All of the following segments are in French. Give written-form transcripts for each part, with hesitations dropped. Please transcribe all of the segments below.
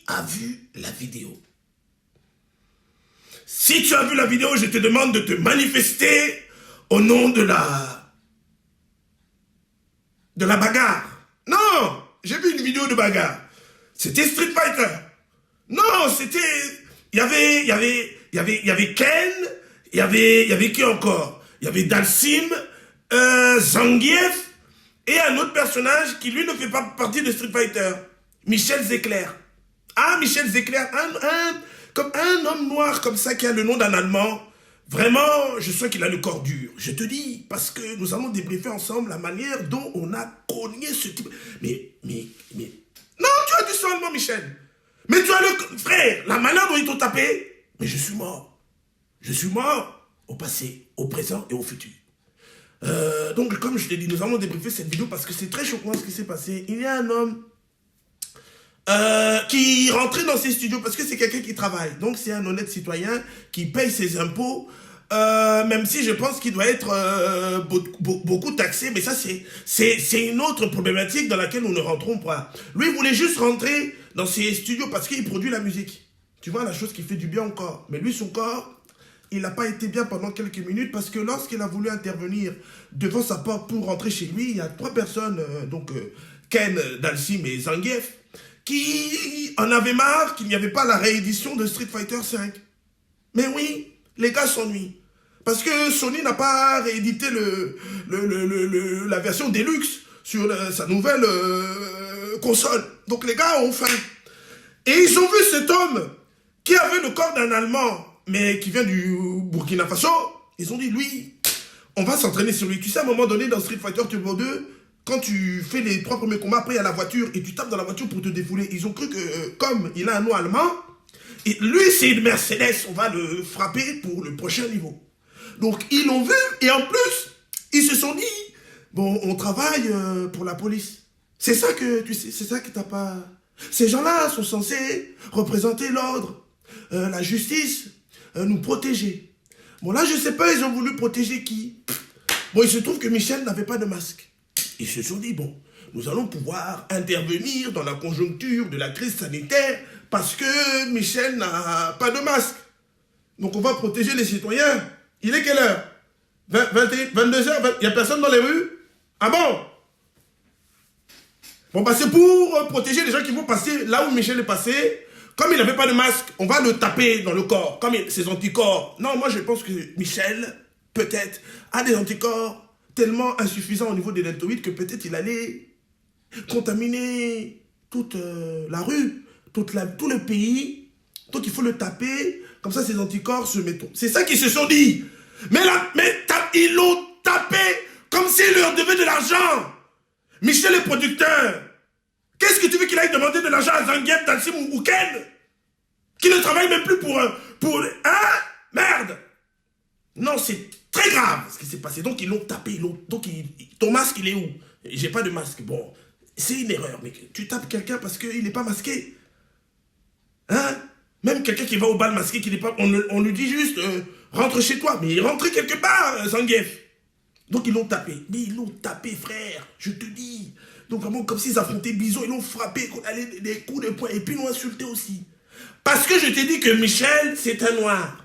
a vu la vidéo? Si tu as vu la vidéo, je te demande de te manifester au nom de la bagarre. Non, j'ai vu une vidéo de bagarre. C'était Street Fighter. Non, c'était... Il y avait Ken, il y avait qui encore? Il y avait Dalsim, Zangief, et un autre personnage qui, lui, ne fait pas partie de Street Fighter. Michel Zecler. Ah, Michel Zecler, comme un homme noir comme ça qui a le nom d'un Allemand. Vraiment, je sens qu'il a le corps dur. Je te dis, parce que nous allons débriefer ensemble la manière dont on a cogné ce type... Mais... Non, tu as du sang allemand, Michel. Mais tu as le... Frère, la manière dont ils t'ont tapé... Mais je suis mort. Je suis mort au passé, au présent et au futur. Donc, comme je t'ai dit, nous allons débriefer cette vidéo parce que c'est très choquant ce qui s'est passé. Il y a un homme qui rentrait dans ses studios parce que c'est quelqu'un qui travaille. Donc, c'est un honnête citoyen qui paye ses impôts, même si je pense qu'il doit être beaucoup taxé. Mais ça, c'est une autre problématique dans laquelle nous ne rentrons pas. Lui, il voulait juste rentrer dans ses studios parce qu'il produit la musique. Tu vois, la chose qui fait du bien au corps. Mais lui, son corps... Il n'a pas été bien pendant quelques minutes parce que lorsqu'il a voulu intervenir devant sa porte pour rentrer chez lui, il y a 3 personnes, Ken, Dalsim et Zangief, qui en avaient marre qu'il n'y avait pas la réédition de Street Fighter V. Mais oui, les gars s'ennuient. Parce que Sony n'a pas réédité la version Deluxe sur sa nouvelle console. Donc les gars ont faim. Et ils ont vu cet homme qui avait le corps d'un Allemand, mais qui vient du Burkina Faso. Ils ont dit, lui, on va s'entraîner sur lui. Tu sais, à un moment donné, dans Street Fighter Turbo 2, quand tu fais les 3 premiers combats, après il y a la voiture, et tu tapes dans la voiture pour te défouler. Ils ont cru que, comme il a un nom allemand, et lui, c'est une Mercedes, on va le frapper pour le prochain niveau. Donc, ils l'ont vu, et en plus, ils se sont dit, bon, on travaille pour la police. C'est ça que, tu sais, c'est ça que t'as pas... Ces gens-là sont censés représenter l'ordre, la justice, nous protéger. Bon, là, je sais pas, ils ont voulu protéger qui? Bon, il se trouve que Michel n'avait pas de masque. Ils se sont dit, bon, nous allons pouvoir intervenir dans la conjoncture de la crise sanitaire parce que Michel n'a pas de masque. Donc, on va protéger les citoyens. Il est quelle heure? 22h, il n'y a personne dans les rues? Ah bon? Bon, bah, c'est pour protéger les gens qui vont passer là où Michel est passé. Comme il n'avait pas de masque, on va le taper dans le corps, comme ses anticorps. Non, moi je pense que Michel, peut-être, a des anticorps tellement insuffisants au niveau des deltoïdes que peut-être il allait contaminer toute la rue, tout le pays. Donc il faut le taper, comme ça ses anticorps se mettent. C'est ça qu'ils se sont dit. Mais là, ils l'ont tapé comme s'il leur devait de l'argent. Michel est producteur. Qu'est-ce que tu veux qu'il aille demander de l'argent à Zangief, Dalsim ou Ken? Qui ne travaille même plus pour... Hein? Merde! Non, c'est très grave ce qui s'est passé. Donc, ils l'ont tapé. Ton masque, il est où? J'ai pas de masque. Bon, c'est une erreur. Mais tu tapes quelqu'un parce qu'il n'est pas masqué. Hein? Même quelqu'un qui va au bal masqué, qui n'est pas... On lui dit juste, rentre chez toi. Mais il est rentré quelque part, Zangief. Donc, ils l'ont tapé. Mais ils l'ont tapé, frère. Je te dis... Donc vraiment comme s'ils affrontaient Bison, ils l'ont frappé, des coups de poing, et puis ils l'ont insulté aussi. Parce que je t'ai dit que Michel, c'est un noir.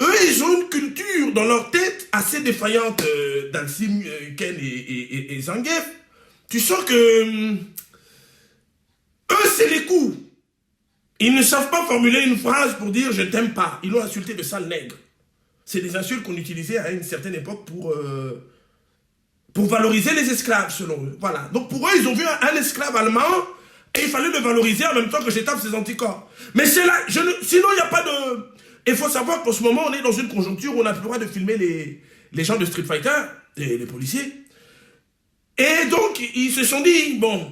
Eux, ils ont une culture dans leur tête assez défaillante, Dalsim, Ken et Zangief. Tu sens que... eux, c'est les coups. Ils ne savent pas formuler une phrase pour dire « je t'aime pas ». Ils l'ont insulté de sale nègre. C'est des insultes qu'on utilisait à une certaine époque pour valoriser les esclaves, selon eux. Voilà. Donc pour eux, ils ont vu un esclave allemand et il fallait le valoriser en même temps que je tape ses anticorps. Mais c'est là, sinon il n'y a pas de... Il faut savoir qu'en ce moment, on est dans une conjoncture où on n'a plus le droit de filmer les gens de Street Fighter, les policiers. Et donc, ils se sont dit, bon,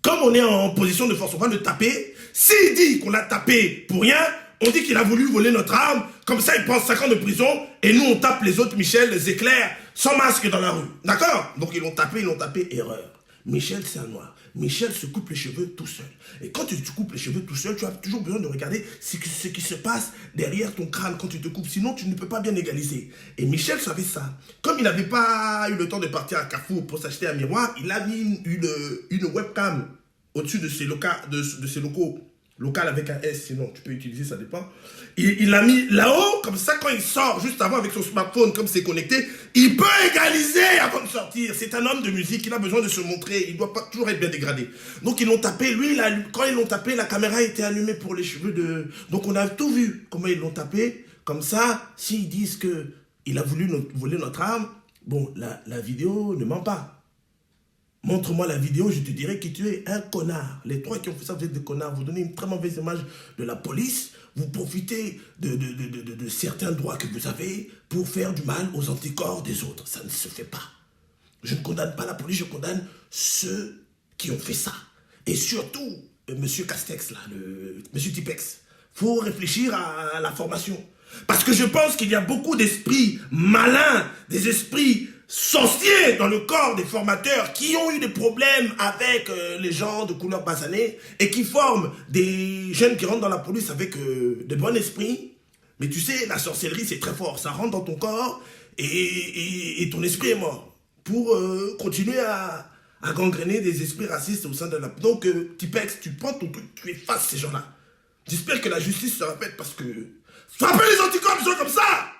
comme on est en position de force, on va le taper. S'il dit qu'on l'a tapé pour rien, on dit qu'il a voulu voler notre arme, comme ça il prend 5 ans de prison, et nous on tape les autres, Michel, les éclairs, sans masque dans la rue. D'accord? Donc ils l'ont tapé, erreur. Michel, c'est un noir. Michel se coupe les cheveux tout seul. Et quand tu te coupes les cheveux tout seul, tu as toujours besoin de regarder ce qui se passe derrière ton crâne quand tu te coupes. Sinon, tu ne peux pas bien égaliser. Et Michel savait ça. Comme il n'avait pas eu le temps de partir à Carrefour pour s'acheter un miroir, il a mis une webcam au-dessus de ses locaux, local avec un S, sinon tu peux utiliser, ça dépend. Il l'a mis là-haut, comme ça, quand il sort, juste avant avec son smartphone, comme c'est connecté, il peut égaliser avant de sortir. C'est un homme de musique, il a besoin de se montrer, il ne doit pas toujours être bien dégradé. Donc ils l'ont tapé, lui, quand ils l'ont tapé, la caméra était allumée pour les cheveux de... Donc on a tout vu, comment ils l'ont tapé. Comme ça, s'ils disent qu'il a voulu voler notre arme, bon, la vidéo ne ment pas. Montre-moi la vidéo, je te dirai que tu es un connard. Les trois qui ont fait ça, vous êtes des connards. Vous donnez une très mauvaise image de la police. Vous profitez de certains droits que vous avez pour faire du mal aux anticorps des autres. Ça ne se fait pas. Je ne condamne pas la police, je condamne ceux qui ont fait ça. Et surtout, monsieur Castex, là, monsieur Tipex, il faut réfléchir à la formation. Parce que je pense qu'il y a beaucoup d'esprits malins, des esprits sorciers dans le corps des formateurs qui ont eu des problèmes avec les gens de couleur basanée et qui forment des jeunes qui rentrent dans la police avec de bons esprits. Mais tu sais, la sorcellerie, c'est très fort. Ça rentre dans ton corps et ton esprit est mort. Pour continuer à gangréner des esprits racistes au sein de la... Donc, Tipex, tu prends ton truc, tu effaces ces gens-là. J'espère que la justice se répète parce que... Frapper les anticorps, ils sont comme ça!